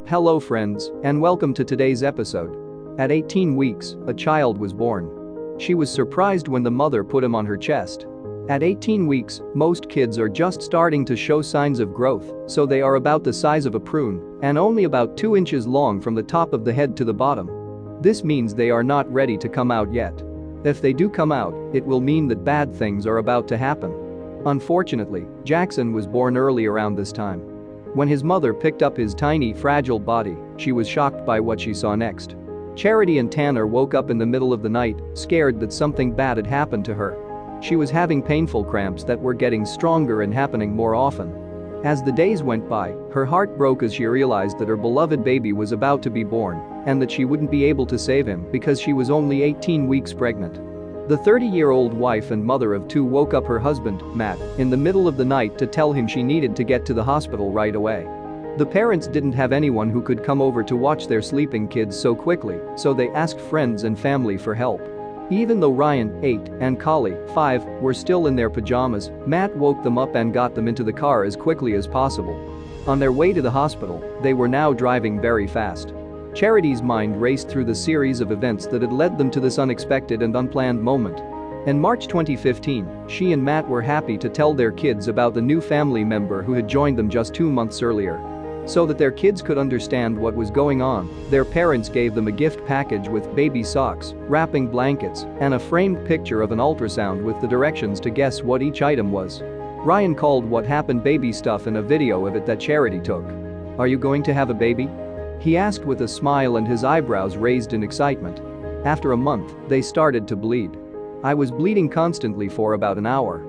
Hello friends, and welcome to today's episode. At 18 weeks, a child was born. She was surprised when the mother put him on her chest. At 18 weeks, most kids are just starting to show signs of growth, so they are about the size of a prune and only about 2 inches long from the top of the head to the bottom. This means they are not ready to come out yet. If they do come out, it will mean that bad things are about to happen. Unfortunately, Jackson was born early around this time. When his mother picked up his tiny, fragile body, she was shocked by what she saw next. Charity and Tanner woke up in the middle of the night, scared that something bad had happened to her. She was having painful cramps that were getting stronger and happening more often. As the days went by, her heart broke as she realized that her beloved baby was about to be born and that she wouldn't be able to save him because she was only 18 weeks pregnant. The 30-year-old wife and mother of 2 woke up her husband, Matt, in the middle of the night to tell him she needed to get to the hospital right away. The parents didn't have anyone who could come over to watch their sleeping kids so quickly, so they asked friends and family for help. Even though Ryan, 8, and Collie, 5, were still in their pajamas, Matt woke them up and got them into the car as quickly as possible. On their way to the hospital, they were now driving very fast. Charity's mind raced through the series of events that had led them to this unexpected and unplanned moment. In March 2015, she and Matt were happy to tell their kids about the new family member who had joined them just 2 months earlier. So that their kids could understand what was going on, their parents gave them a gift package with baby socks, wrapping blankets, and a framed picture of an ultrasound with the directions to guess what each item was. Ryan called what happened baby stuff in a video of it that Charity took. "Are you going to have a baby?" he asked with a smile and his eyebrows raised in excitement. After a month, they started to bleed. "I was bleeding constantly for about an hour.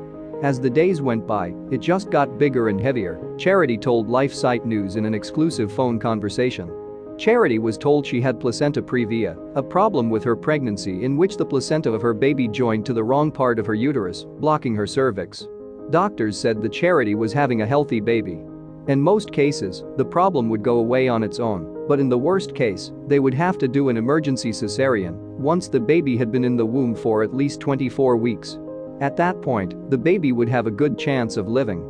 As the days went by, it just got bigger and heavier," Charity told LifeSite News in an exclusive phone conversation. Charity was told she had placenta previa, a problem with her pregnancy in which the placenta of her baby joined to the wrong part of her uterus, blocking her cervix. Doctors said that Charity was having a healthy baby. In most cases, the problem would go away on its own, but in the worst case, they would have to do an emergency cesarean once the baby had been in the womb for at least 24 weeks. At that point, the baby would have a good chance of living.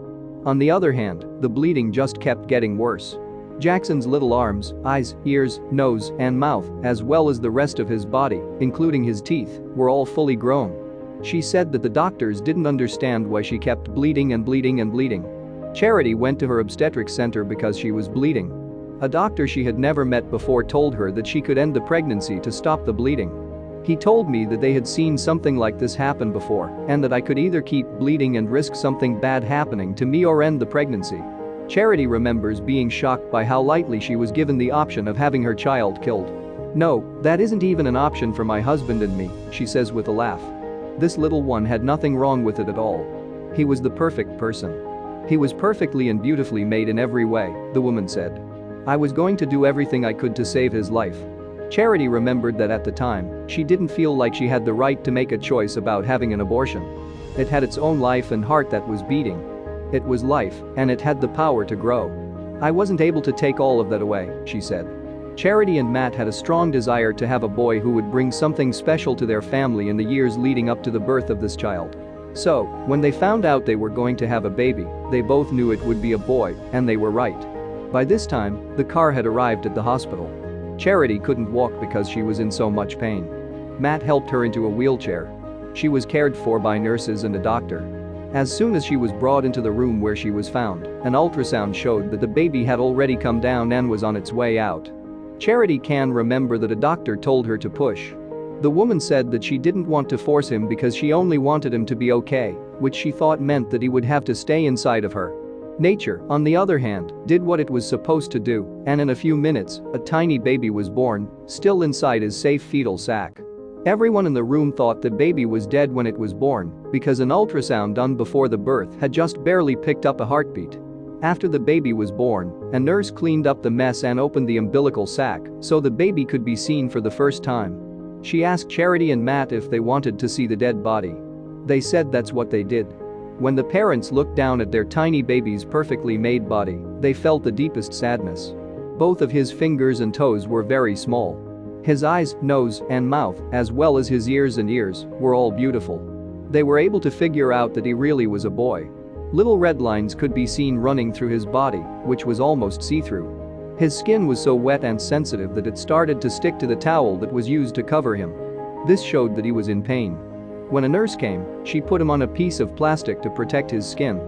On the other hand, the bleeding just kept getting worse. Jackson's little arms, eyes, ears, nose, and mouth, as well as the rest of his body, including his teeth, were all fully grown. She said that the doctors didn't understand why she kept bleeding and bleeding and bleeding. Charity went to her obstetric center because she was bleeding. A doctor she had never met before told her that she could end the pregnancy to stop the bleeding. "He told me that they had seen something like this happen before and that I could either keep bleeding and risk something bad happening to me or end the pregnancy." Charity remembers being shocked by how lightly she was given the option of having her child killed. "No, that isn't even an option for my husband and me," she says with a laugh. "This little one had nothing wrong with it at all. He was the perfect person. He was perfectly and beautifully made in every way," the woman said. "I was going to do everything I could to save his life." Charity remembered that at the time, she didn't feel like she had the right to make a choice about having an abortion. It had its own life and heart that was beating. It was life, and it had the power to grow. "I wasn't able to take all of that away," she said. Charity and Matt had a strong desire to have a boy who would bring something special to their family in the years leading up to the birth of this child. So, when they found out they were going to have a baby, they both knew it would be a boy, and they were right. By this time, the car had arrived at the hospital. Charity couldn't walk because she was in so much pain. Matt helped her into a wheelchair. She was cared for by nurses and a doctor. As soon as she was brought into the room where she was found, an ultrasound showed that the baby had already come down and was on its way out. Charity can remember that a doctor told her to push. The woman said that she didn't want to force him because she only wanted him to be okay, which she thought meant that he would have to stay inside of her. Nature, on the other hand, did what it was supposed to do, and in a few minutes, a tiny baby was born, still inside his safe fetal sac. Everyone in the room thought the baby was dead when it was born because an ultrasound done before the birth had just barely picked up a heartbeat. After the baby was born, a nurse cleaned up the mess and opened the umbilical sac so the baby could be seen for the first time. She asked Charity and Matt if they wanted to see the dead body. They said that's what they did. When the parents looked down at their tiny baby's perfectly made body, they felt the deepest sadness. Both of his fingers and toes were very small. His eyes, nose, and mouth, as well as his ears and ears, were all beautiful. They were able to figure out that he really was a boy. Little red lines could be seen running through his body, which was almost see-through. His skin was so wet and sensitive that it started to stick to the towel that was used to cover him. This showed that he was in pain. When a nurse came, she put him on a piece of plastic to protect his skin.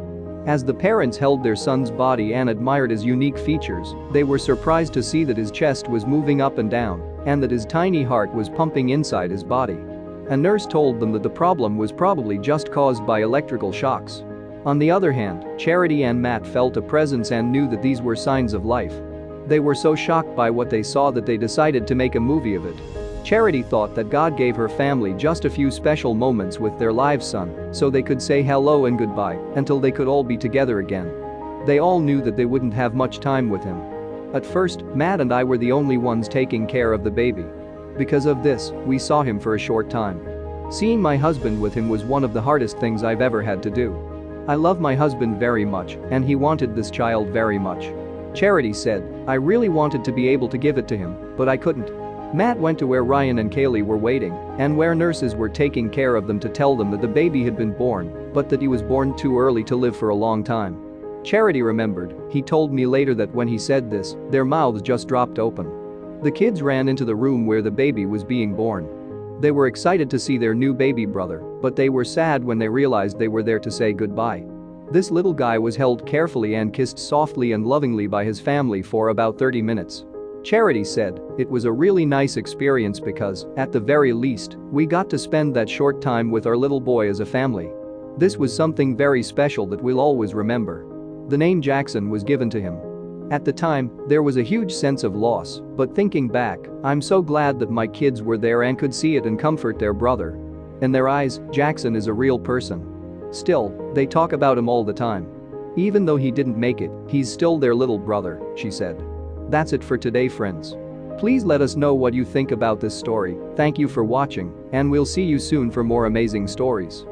As the parents held their son's body and admired his unique features, they were surprised to see that his chest was moving up and down and that his tiny heart was pumping inside his body. A nurse told them that the problem was probably just caused by electrical shocks. On the other hand, Charity and Matt felt a presence and knew that these were signs of life. They were so shocked by what they saw that they decided to make a movie of it. Charity thought that God gave her family just a few special moments with their live son so they could say hello and goodbye until they could all be together again. They all knew that they wouldn't have much time with him. At first, Matt and I were the only ones taking care of the baby. Because of this, we saw him for a short time. Seeing my husband with him was one of the hardest things I've ever had to do. I love my husband very much, and he wanted this child very much. Charity said, I really wanted to be able to give it to him, but I couldn't. Matt went to where Ryan and Kaylee were waiting and where nurses were taking care of them to tell them that the baby had been born, but that he was born too early to live for a long time. Charity remembered, he told me later that when he said this, their mouths just dropped open. The kids ran into the room where the baby was being born. They were excited to see their new baby brother, but they were sad when they realized they were there to say goodbye. This little guy was held carefully and kissed softly and lovingly by his family for about 30 minutes. Charity said, it was a really nice experience because, at the very least, we got to spend that short time with our little boy as a family. This was something very special that we'll always remember. The name Jackson was given to him. At the time, there was a huge sense of loss, but thinking back, I'm so glad that my kids were there and could see it and comfort their brother. In their eyes, Jackson is a real person. Still, they talk about him all the time. Even though he didn't make it, he's still their little brother, she said. That's it for today, friends. Please let us know what you think about this story. Thank you for watching, and we'll see you soon for more amazing stories.